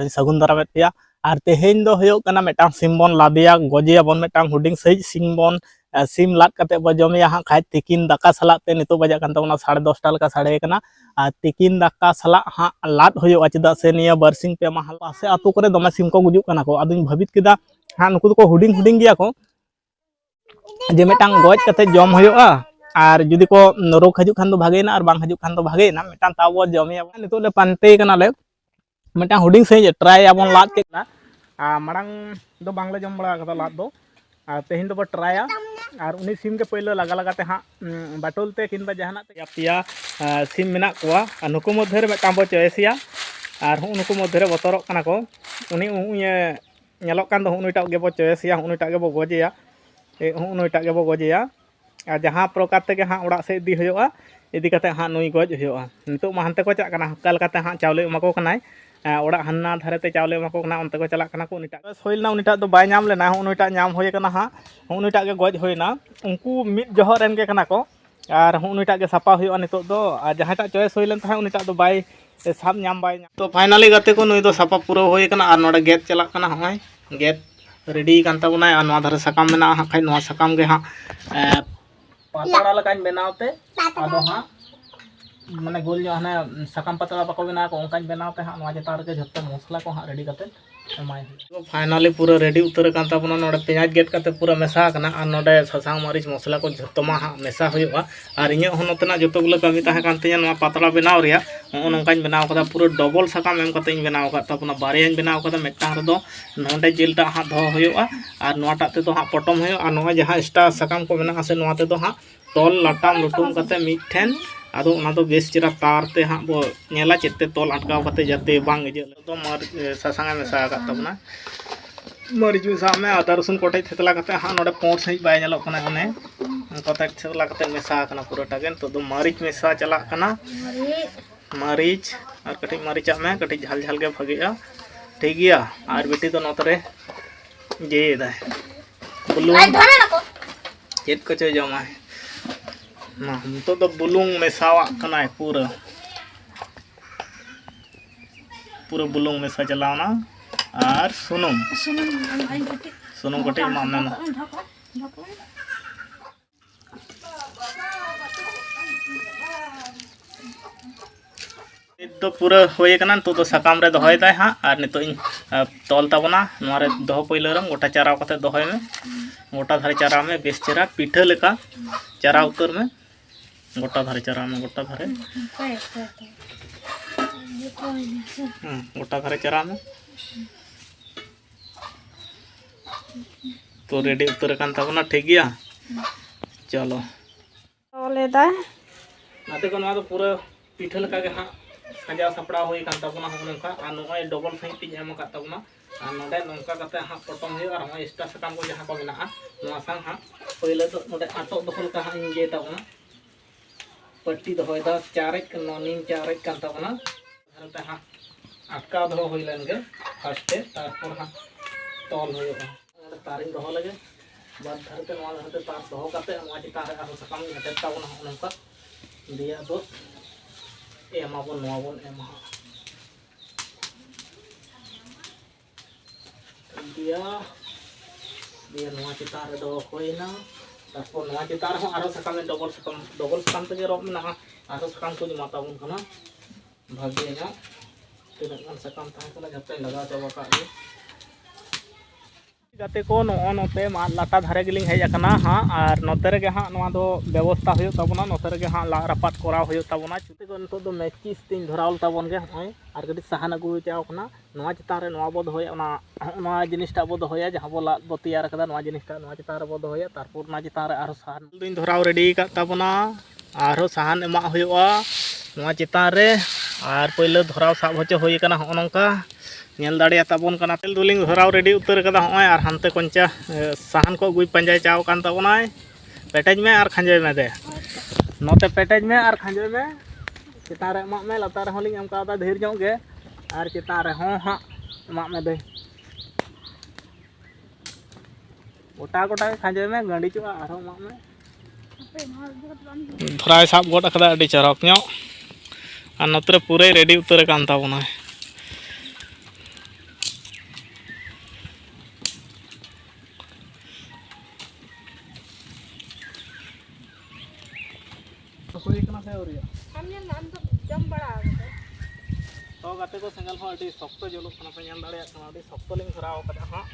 ᱟᱹᱰᱤ ᱥᱟᱹᱜᱩᱱ ᱫᱟᱨᱟᱢᱮᱫ ᱯᱮᱭᱟ ᱟᱨ ᱛᱮᱦᱮᱧ ᱫᱚ ᱦᱩᱭᱩᱜ ᱠᱟᱱᱟ ᱢᱤᱫᱴᱟᱝ ᱥᱤᱢ ᱵᱚᱱ ᱞᱟᱫᱮᱭᱟ ᱜᱚᱡᱮᱭᱟᱵᱚन ᱢᱤᱫᱴᱟᱝ ᱦᱩᱰᱤᱧ ᱥᱟᱹᱦᱤᱡ ᱥᱤᱢ ᱵᱚन ᱥᱤम ᱞᱟᱫ ᱠᱟᱛᱮ ᱵᱚ ᱡᱚᱢᱮᱭᱟ ᱦᱟᱸᱜ ᱠᱷᱟᱡ ᱛᱤᱠᱤᱱ ᱫᱟᱠᱟ ᱥᱟᱞᱟᱜ ᱛᱮ ᱱᱤᱛᱚᱜ ᱵᱟᱡᱟᱜ ᱠᱟᱱ ᱛᱟᱵᱚᱱᱟ 10:30 ᱞᱮᱠᱟ ᱥᱟᱰᱮ ᱠᱟᱱᱟ ᱟᱨ ᱛᱤᱠᱤᱱ ᱫᱟᱠᱟ ᱥᱟᱞᱟᱜ ᱦᱟᱸᱜ ᱞᱟᱫ ᱦᱩᱭᱩᱜᱼᱟ ᱪᱮᱫᱟᱜ ᱥᱮ ᱱᱤᱭᱟᱹ ᱵᱟᱨᱥᱤᱧ ᱯᱮ ᱢᱟᱦᱟ ᱯᱟᱥᱮ ᱟᱛᱳ ᱠᱚᱨᱮ ᱫᱚᱢᱮ ᱥᱤᱢ ᱠᱚ ᱜᱩᱡᱩᱜ ᱠᱟᱱᱟ ᱠᱚ ᱟᱫᱚᱧ ᱵᱷᱟᱵᱤᱛ ᱠᱮᱫᱟ ᱦᱟᱸᱜ ᱱᱩᱠᱩ ᱫᱚᱠᱚ ᱦᱩᱰᱤᱧ ᱦᱩᱰᱤᱧ ᱜᱮᱭᱟ ᱠᱚ जे मिटांग गज कते जम हुआ और जुदी को रोग हजू खान भागेना और बांग हजू खान भागेना मिटांग ताबो जमे नितो ले पानते कनाले मिटांग हुडिंग सही ट्राई आबन लाद केना मांग दो बांगले जम बड़ा कदा लाद दो तेहिन दो ट्राया और उनी सिम के पहले लगा लगाते हाँ बाटोल ते किंबा जहाना ते पिया सिम मेना कोआ नुकु मध्य रे मिटांग बो चॉइसिया और नुकु मध्य रे बतरक कना को उनी नेलोक कान दो उनीटा के बो चॉइसिया उनीटा के बो गजेया उनीटा के बो गजेया और जहाँ प्रकार ते हाँ ओड़ा से इदी हुआ इदी कते हाँ नुई गज हुआ नितो हानते को चलना हक्का लकाते हाँ चावले एमाको कनाय ओड़ा हन्ना धारेते चावले एमाको कना उनते को चला कना को उनीटा होइलना उनीटा दो बाय नाम लेना उनीटा नाम होय कना हाँ उनीटा के गज होइना उनको मिद जह रेन के कना को और उनीटा के सापा हुआ नितो दो जहाँटा चॉइस होइलन था उनीटा दो बाय साब नाम बाय तो फाइनली गाते को नुई दो सापा पूरा होय कना और नोडे गेट चला कना होय गेट रेडी कान तबना और नवा धारे सकाम मेना हाँ खाइ नवा सकाम के हाँ पातड़ा लकान बनावते आदो हाँ माने गोल जो हाने सकाम पातड़ा बाको बना को ओंकान बनावते हाँ नवा जतार के झत्ते मसला को हाँ रेडी करते एमाय तो फाइनली पूरा रेडी उतर कान तबना नोडे पेंयाज गेट करते पूरा मेसा कना और नोडे ससांग मरीच मसला को झत्तमा हाँ मेसा हुआ और इᱧ होनतना जतो गुलो कमी ताहे कान तेया नवा पातड़ा बनाव रिया नोंकान बनाव कदा पूरा डबल सकाम एम कते बनाव का तबना बारियाñ बनाव कदा मिटांग रदो नोंडे जिलटा हाँ दो हुआ और नोटा ते तो हाँ पटम हुआ और नवा जहां स्टार सकाम को मेना से नवा ते तो हाँ तोल लटाम लुटुम कते मिठेन आदो उना दो बेस चिरा तार ते हाँ बो नेला चेते तोल अटकाव कते जाते बांग इजे तो मार ससांगा मेसा का तबना मरीच मेसा में आदा रसुन कोटे थेतला कते हाँ नोडे पोंट सही बाय नेलो कना कने कोटे थेतला कते मेसा कना पूरा टागेन तो दो मरीच मेसा चला कना मरीच और कटी मरीचा में कटी झाल झाल के भगेया ठीक गया और बेटी तो नतरे जे दा बुलुंग चेत को चे जमा है ना हम तो बुलुंग मेसावा कना है पूरा पूरा बुलुंग मेसा चलावना और सुनुम कटी मामना तो पूरा होए कना तो सकाम रे दोहय दाय हाँ और नितो इन तोल तबना नोरे दोह पहिले रम गोटा चाराव कते दोहय में गोटा धारे चाराव में बेस चेरा पीठा लेका चारा उतर में गोटा धारे चाराव में गोटा धारे चाराव में तो रेडी उतर कान तबना ठीक गया चलो तोले दा नाते को नवा तो पूरा पीठा लेका के हाँ खंजा सपड़ा हुई कान तबना नोंका और नोय डबल सही ती एम का तबना और नोडे नोंका कते हाँ पटम हुई और नोय स्टा सकाम को जहां को मेना नोवा सांग हाँ पहिले तो नोडे आटो दखल का हाँ इंजे तबना पट्टी दोहय दा चारेज का नोनिन चारेज कान तबना धरते हाँ अटका दो होइलन के फर्स्ट तारपर हाँ तोल होइबा तारिन दोह लगे बाद धरते नोवा धरते तार दोह कते नोवा चिता रे आरो सकाम हेटे तबना नोंका दिया दो एमा बन नोवा बन एमा दिया नोवा चिता रे दो होइना तारपर नोवा चिता रे आरो सकाम डबल सकाम ते रोब ना आरो सकाम को जमाता बन कना भागे ना तिनाक गान सकाम ताहे कना जते लगा चाबा का गाते को नोते मा लाटा धारे गिलिंग हेज अकना हाँ और नोते रे हाँ नोवा दो व्यवस्था हुयो तबना नोते रे हाँ ला रपात कोरा हुयो तबना चुते को नितो दो मैचिस तीन धरावल तबन गे होय और कटी सहान अगु चाव कना नोवा चितान रे नोवा बो दोहय नोवा जिनिसटा बो दोहया जहां बो ला बो तैयार कदा नोवा जिनिसटा नोवा चितान रे बो दोहया तारपर ना चितान रे आरो सहान दुइन धराव रेडी का तबना आरो सहान एमा हुयोआ नोवा चितान रे और पहिले धराव साब होचे होय कना हो नंका नेल दाड़िया ताबन कना तेल दुलिंग धराव रेडी उतर कदा होय और हानते कोंचा सहान को गुई पंजाय चाव कान तबनाय पेटेज में और खंजे में दे नोते पेटेज में और खंजे में चितान रे एमा में लतार रे होलिंग एम का ढेर जों गे और चितान रे हो हाँ एमा में दे गोटा गोटा खंजे में गंडी चुआ और एमा में धराय साब गोट अकदा अडी चरक ᱧᱚᱜ और नोते पूरे रेडी उतर कान तबनाय तो गाते को सेंगल हो अड़ी सख्त जुलुक खाना पे ñel दाड़े खाना अड़ी सख्त लिंग धराव कदा हां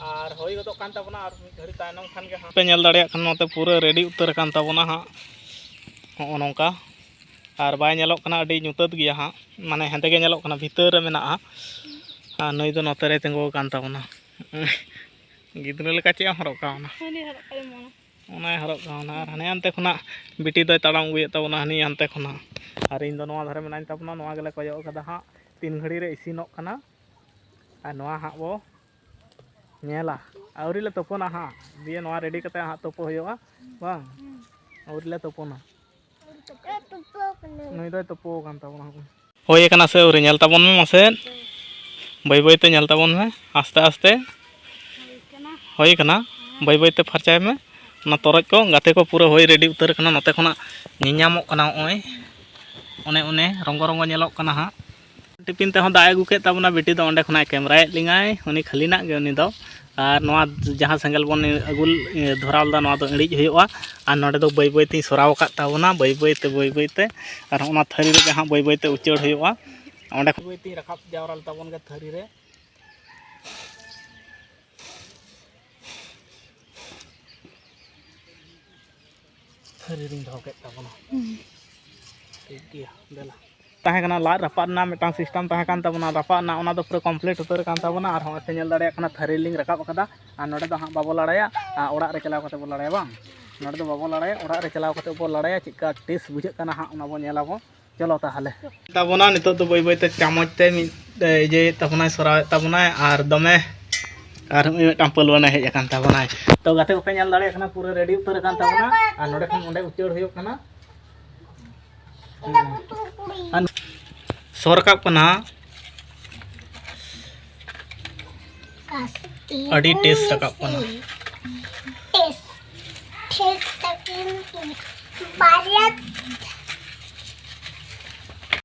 और होई गदो कान ताबना और मी घड़ी तायनम खान के हां पे ñel दाड़े खान नोते पूरा रेडी उतर कान ताबना हां हो नोंका और बाय ñelok खाना अड़ी ñुतत गिया हां माने हेंते गे ñelok खाना भीतर रे मेना आ नई दो नोते रे तेंगो कान ताबना गिद्रा लेका चे हरक कावना उनाय हरक कावना और हने अंते खना बिटी दय ताड़ाम गुये ताबना हनी अंते खना और इन दो नोआ धारे मेनाñ ताबना नोआ गेले कयो कदा हां 3 घड़ी रे इसिनोक कना और नोआ हां बो ñela आउरी ले तोपना हां दिए नोआ रेडी कते हां तोपो होयोआ बांग आउरी ले तोपना नई दय तोपो कान ताबना होय कना से आउरी ñel ताबन में मासे बाय बाय ते ñel ताबन में आस्ते आस्ते होय कना बाय बाय ते फरचाय में ना तरज को गाते को पूरा होय रेडी उतर कना नते खना निኛमक कना ओय ओने रंगो रंगो ñelok कना हां टिफिन ते हों दाय अगु के ताबना बेटी दो ओंडे खना कैमरा लिंगाय उनी खाली ना गे उनी दो और नोआ जहां सेंगल बन अगुल धराल दा नोआ दो इड़िज होयोआ और नोडे दो बाय बाय ते सराव का ताबना बाय बाय ते और ओना थरी रे जहां बाय बाय ते उचड़ होयोआ ओंडे बाय ते रखाब जावराल ताबन के थरी रे थरी रिंग धो के ताबना ठीक गया देला ताहे कना लाद रपा ना मिटांग सिस्टम ताहे कान ताबना रपा ना ओना दो पूरा कंप्लीट उतर कान ताबना और हम से ñel दाड़े कना थरी लिंग रकाब कदा और नोडे दो हां बाबो लड़ाया ओड़ा रे चलाव कते बो लड़ाया बांग नोडे दो बाबो लड़ाया ओड़ा रे चलाव कते बो लड़ाया चिका टेस्ट बुझे कना हां ओना बो ñela बो चलो ताहले ताबना नितो तो बाय बाय ते चामच ते जे ताबना सराव ताबना और दमे और मिटांग पलवाना हेज कान ताबना तो गाते को पे ñel दाड़े कना पूरा रेडी उतर कान ताबना और नोडे खन ओंडे उचड़ होयो कना सोरकाब कना अड़ी टेस्ट रकाब कना टेस्ट तकिन बारिया